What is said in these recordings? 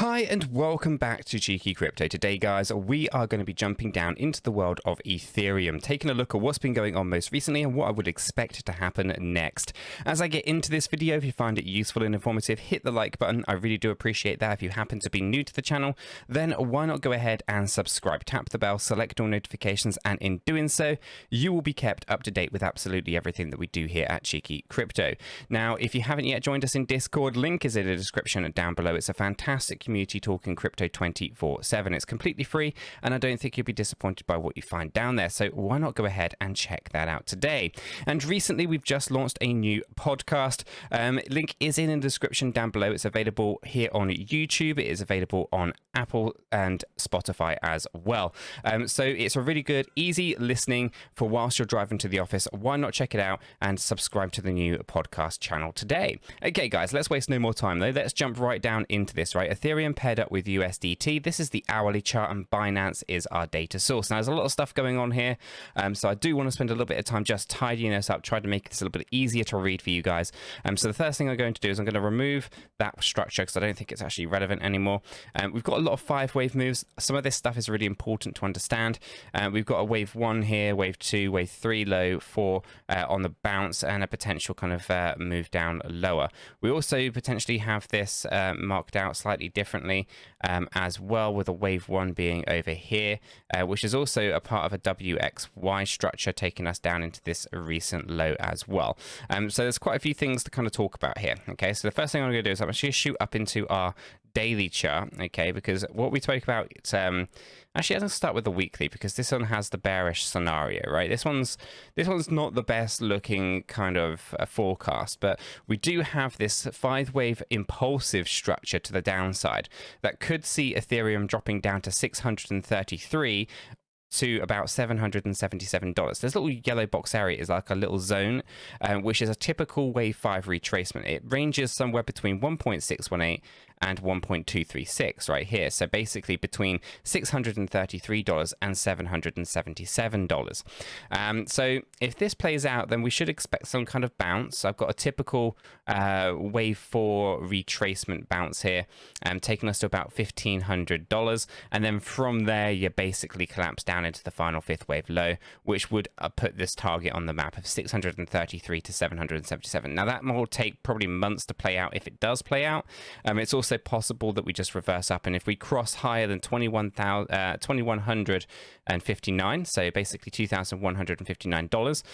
Hi and welcome back to Cheeky Crypto. Today guys, we are going to be jumping down into the world of Ethereum, taking a look at what's been going on most recently and what I would expect to happen next. As I get into this video, if you find it useful and informative, hit the like button. I really do appreciate that. If you happen to be new to the channel, then why not go ahead and subscribe, tap the bell, select all notifications, and in doing so, you will be kept up to date with absolutely everything that we do here at Cheeky Crypto. Now, if you haven't yet joined us in Discord, link is in the description down below. It's a fantastic community talking crypto 24/7. It's completely free, and I don't think you'll be disappointed by what you find down there. So why not go ahead and check that out today? And recently, we've just launched a new podcast. Link is in the description down below. It's available here on YouTube. It is available on Apple and Spotify as well. So it's a really good, easy listening for whilst you're driving to the office. Why not check it out and subscribe to the new podcast channel today? Okay, guys, let's waste no more time though. Let's jump right down into this, right? Ethereum paired up with USDT. This is the hourly chart, and Binance is our data source. Now, there's a lot of stuff going on here, so I do want to spend a little bit of time just tidying this up, trying to make this a little bit easier to read for you guys. So the first thing I'm going to do is I'm going to remove that structure because I don't think it's actually relevant anymore. We've got a lot of 5-wave moves. Some of this stuff is really important to understand. We've got a wave 1 here, wave 2, wave 3, low 4 on the bounce, and a potential kind of move down lower. We also potentially have this marked out slightly differently as well, with a wave 1 being over here, which is also a part of a WXY structure taking us down into this recent low as well. So there's quite a few things to kind of talk about here. Okay, so the first thing I'm going to do is I'm actually going to shoot up into our daily chart, okay, because what we spoke about, actually, I'm going to start with the weekly because this one has the bearish scenario, right? This one's not the best looking kind of forecast, but we do have this 5-wave impulsive structure to the downside that could see Ethereum dropping down to 633 to about $777. This little yellow box area is like a little zone, which is a typical wave 5 retracement. It ranges somewhere between 1.618 and 1.236 right here. So basically between $633 and $777. So if this plays out, then we should expect some kind of bounce. I've got a typical wave 4 retracement bounce here, taking us to about $1,500. And then from there, you basically collapse down into the final 5th wave low, which would put this target on the map of 633 to 777. Now that will take probably months to play out if it does play out. It's also possible that we just reverse up, and if we cross higher than 21,159, so basically $2,159,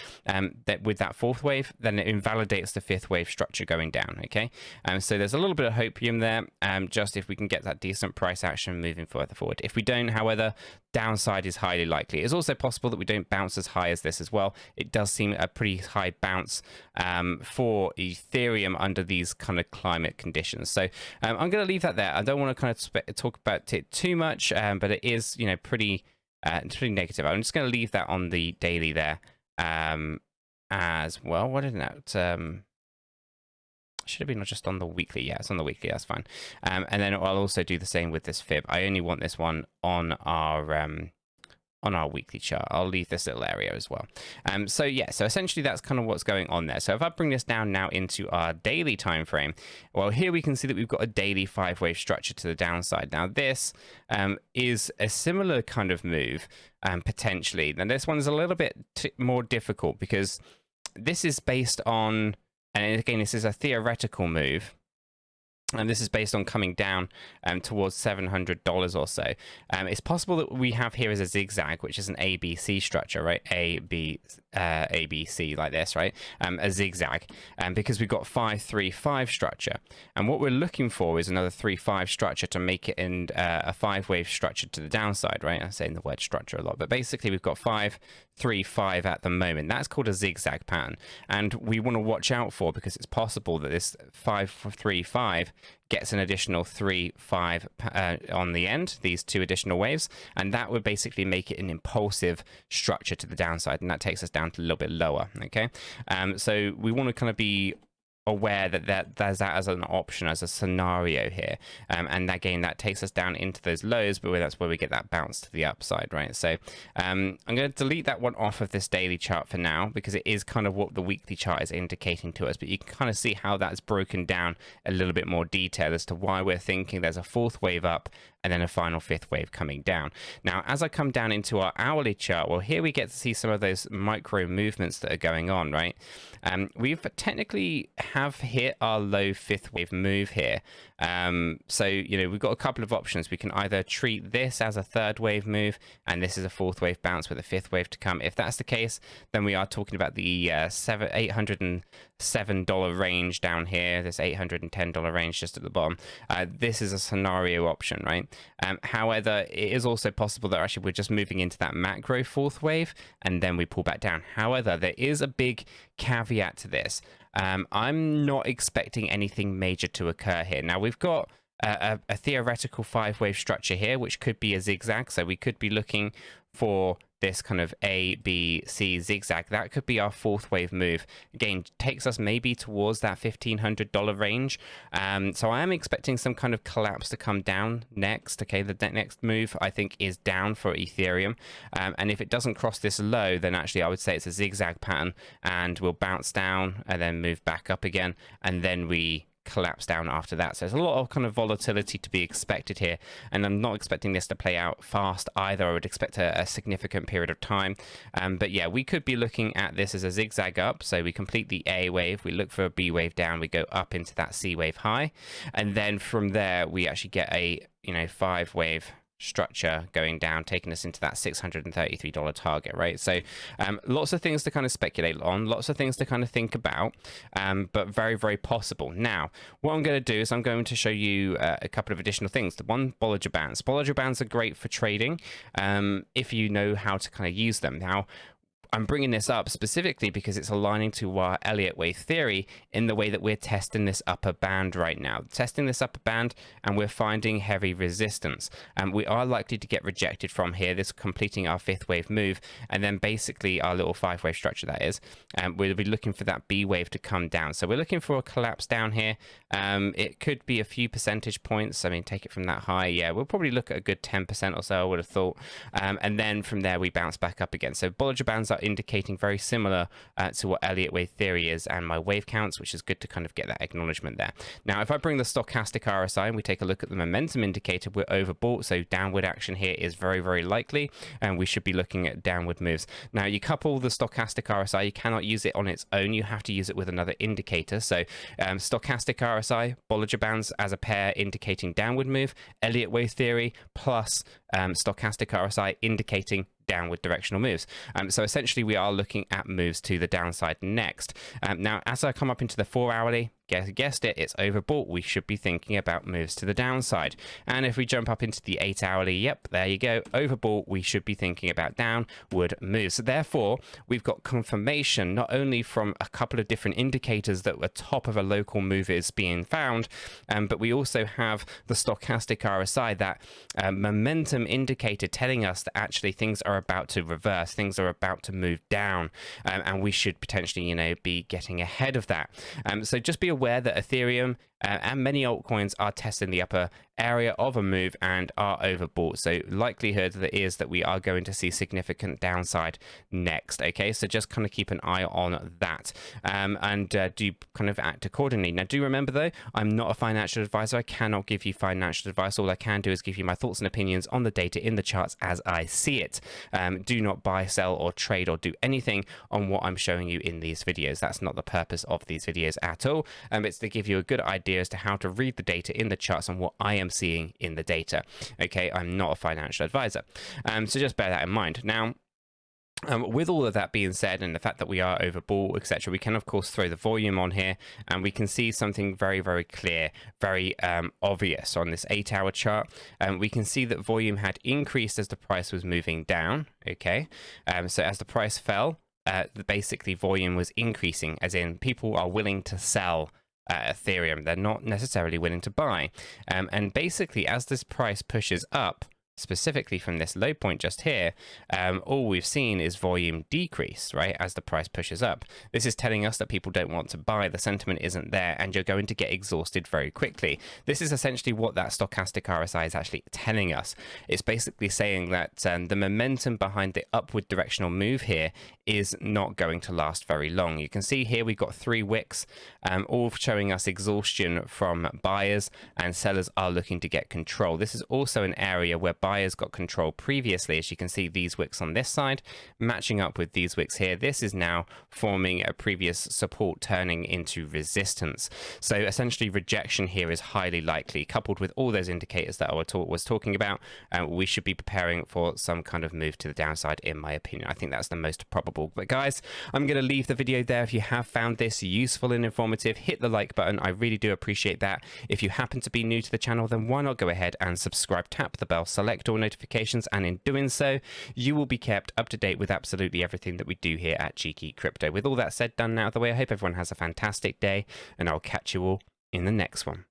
that with that 4th wave, then it invalidates the 5th wave structure going down. Okay, so there's a little bit of hopium there, just if we can get that decent price action moving further forward. If we don't, however, downside is highly likely. It's also possible that we don't bounce as high as this as well. It does seem a pretty high bounce for Ethereum under these kind of climate conditions. So I'm going to leave that there. I don't want to kind of talk about it too much, but it is, you know, pretty negative. I'm just going to leave that on the daily there as well. What is that? Should have been just on the weekly. Yeah, it's on the weekly. That's fine. And then I'll also do the same with this fib. I only want this one on our weekly chart. I'll leave this little area as well. So yeah, so essentially that's kind of what's going on there. So if I bring this down now into our daily time frame, well, here we can see that we've got a daily 5-wave structure to the downside. Now this is a similar kind of move potentially. Now this one is a little bit more difficult because this is based on, and again, this is a theoretical move, and this is based on coming down towards $700 or so. It's possible that we have here as a zigzag, which is an ABC structure, right? ABC like this, right? A zigzag, because we've got 5-3-5 structure. And what we're looking for is another 3-5 structure to make it in a 5-wave structure to the downside, right? I'm saying the word structure a lot, but basically we've got 5-3-5 at the moment. That's called a zigzag pattern. And we want to watch out for, because it's possible that this 5-3-5 gets an additional 3-5 on the end, these 2 additional waves, and that would basically make it an impulsive structure to the downside, and that takes us down to a little bit lower. Okay, so we want to kind of be aware that there's that as an option, as a scenario here, and again that takes us down into those lows, but that's where we get that bounce to the upside, right? So I'm going to delete that one off of this daily chart for now, because it is kind of what the weekly chart is indicating to us, but you can kind of see how that's broken down a little bit more detail as to why we're thinking there's a fourth wave up and then a final fifth wave coming down. Now, as I come down into our hourly chart, well, here we get to see some of those micro movements that are going on, right? We've technically have hit our low fifth wave move here. So, you know, we've got a couple of options. We can either treat this as a third wave move, and this is a fourth wave bounce with a fifth wave to come. If that's the case, then we are talking about the $807 range down here, this $810 range just at the bottom. This is a scenario option, right? However, it is also possible that actually we're just moving into that macro fourth wave and then we pull back down. However, there is a big caveat to this. I'm not expecting anything major to occur here. Now, we've got a theoretical five-wave structure here, which could be a zigzag. So we could be looking for this kind of A, B, C zigzag. That could be our fourth wave move. Again, takes us maybe towards that $1,500 range. So I am expecting some kind of collapse to come down next. Okay, the next move I think is down for Ethereum. And if it doesn't cross this low, then actually I would say it's a zigzag pattern and we'll bounce down and then move back up again. And then we collapse down after that. So there's a lot of kind of volatility to be expected here, and I'm not expecting this to play out fast either. I would expect a significant period of time, but yeah, we could be looking at this as a zigzag up. So we complete the A wave, we look for a B wave down, we go up into that C wave high, and then from there we actually get a, you know, five wave structure going down, taking us into that $633 target, right? So lots of things to kind of speculate on, lots of things to kind of think about, but very, very possible. Now, what I'm going to do is I'm going to show you a couple of additional things. The one, Bollinger Bands. Bollinger Bands are great for trading if you know how to kind of use them. Now, I'm bringing this up specifically because it's aligning to our Elliott wave theory in the way that we're testing this upper band right now. Testing this upper band, and we're finding heavy resistance. And we are likely to get rejected from here, this completing our fifth wave move, and then basically our little five wave structure, that is. We'll be looking for that B wave to come down. So we're looking for a collapse down here. It could be a few percentage points. I mean, take it from that high. Yeah, we'll probably look at a good 10% or so, I would have thought. And then from there, we bounce back up again. So Bollinger Bands are indicating very similar to what Elliott wave theory is and my wave counts, which is good to kind of get that acknowledgement there. Now, if I bring the stochastic RSI and we take a look at the momentum indicator, we're overbought, so downward action here is very, very likely, and we should be looking at downward moves. Now, you couple the stochastic RSI, you cannot use it on its own, you have to use it with another indicator. So stochastic RSI, Bollinger Bands as a pair indicating downward move, Elliott wave theory plus stochastic RSI indicating downward directional moves. So essentially we are looking at moves to the downside next. Now, as I come up into the 4 hourly, guessed it, it's overbought. We should be thinking about moves to the downside. And if we jump up into the 8 hourly, yep, there you go, overbought. We should be thinking about downward moves. So therefore, we've got confirmation not only from a couple of different indicators that the top of a local move is being found, but we also have the stochastic RSI, that momentum indicator telling us that actually things are about to reverse, things are about to move down, and we should potentially, you know, be getting ahead of that. So just be aware that Ethereum and many altcoins are testing the upper area of a move and are overbought. So likelihood that is that we are going to see significant downside next. Okay, so just kind of keep an eye on that, and do kind of act accordingly. Now, do remember though, I'm not a financial advisor. I cannot give you financial advice. All I can do is give you my thoughts and opinions on the data in the charts as I see it. Do not buy, sell, or trade, or do anything on what I'm showing you in these videos. That's not the purpose of these videos at all. It's to give you a good idea as to how to read the data in the charts and what I am seeing in the data. Okay, I'm not a financial advisor. So just bear that in mind. Now, with all of that being said, and the fact that we are overbought, etc., we can of course throw the volume on here, and we can see something very, very clear, very obvious on this 8 hour chart. We can see that volume had increased as the price was moving down. Okay, so as the price fell, basically volume was increasing, as in people are willing to sell Ethereum. They're not necessarily willing to buy. And basically, as this price pushes up, specifically from this low point just here, all we've seen is volume decrease, right, as the price pushes up. This is telling us that people don't want to buy, the sentiment isn't there, and you're going to get exhausted very quickly. This is essentially what that stochastic RSI is actually telling us. It's basically saying that the momentum behind the upward directional move here is not going to last very long. You can see here we've got 3 wicks, all showing us exhaustion from buyers, and sellers are looking to get control. This is also an area where buyers got control previously. As you can see, these wicks on this side matching up with these wicks here. This is now forming a previous support turning into resistance. So essentially rejection here is highly likely. Coupled with all those indicators that I was talking about, we should be preparing for some kind of move to the downside, in my opinion. I think that's the most probable. But guys, I'm going to leave the video there. If you have found this useful and informative, hit the like button. I really do appreciate that. If you happen to be new to the channel, then why not go ahead and subscribe, tap the bell, select all notifications, and in doing so, you will be kept up to date with absolutely everything that we do here at Cheeky Crypto. With all that said, done now out of the way, I hope everyone has a fantastic day, and I'll catch you all in the next one.